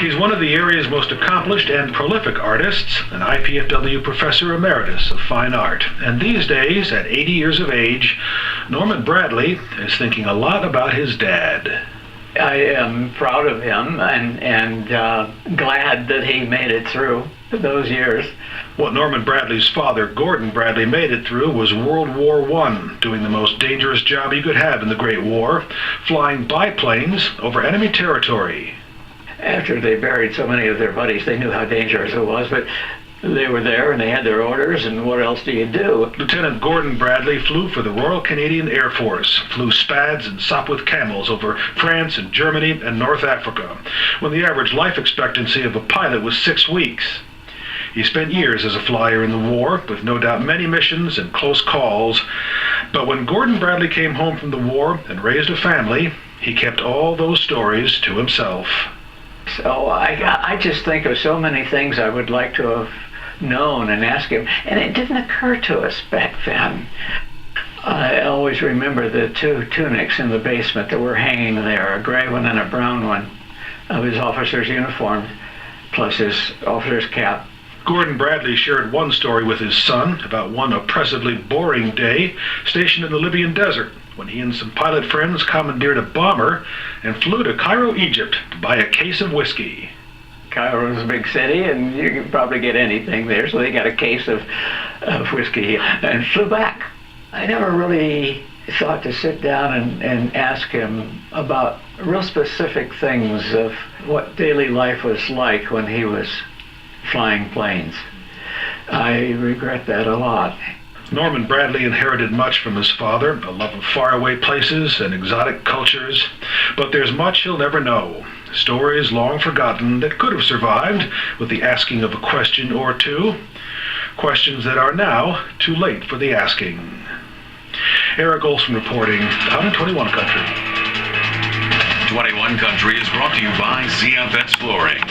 He's one of the area's most accomplished and prolific artists, an IPFW Professor Emeritus of Fine Art. And these days, at 80 years of age, Norman Bradley is thinking a lot about his dad. I am proud of him and glad that he made it through those years. What Norman Bradley's father, Gordon Bradley, made it through was World War I, doing the most dangerous job you could have in the Great War, flying biplanes over enemy territory. After they buried so many of their buddies, they knew how dangerous it was, but they were there and they had their orders, and what else do you do? Lieutenant Gordon Bradley flew for the Royal Canadian Air Force, flew Spads and Sopwith Camels over France and Germany and North Africa, when the average life expectancy of a pilot was 6 weeks. He spent years as a flyer in the war, with no doubt many missions and close calls, but when Gordon Bradley came home from the war and raised a family, he kept all those stories to himself. So I just think of so many things I would like to have known and asked him, and it didn't occur to us back then. I always remember the two tunics in the basement that were hanging there, a gray one and a brown one, of his officer's uniform, plus his officer's cap. Gordon Bradley shared one story with his son about one oppressively boring day stationed in the Libyan desert, when he and some pilot friends commandeered a bomber and flew to Cairo, Egypt to buy a case of whiskey. Cairo's a big city, and you can probably get anything there, so they got a case of whiskey and flew back. I never really thought to sit down and ask him about real specific things of what daily life was like when he was flying planes. I regret that a lot. Norman Bradley inherited much from his father, a love of faraway places and exotic cultures, but there's much he'll never know. Stories long forgotten that could have survived with the asking of a question or two. Questions that are now too late for the asking. Eric Olson reporting out in 21 Country. 21 Country is brought to you by ZF Exploring.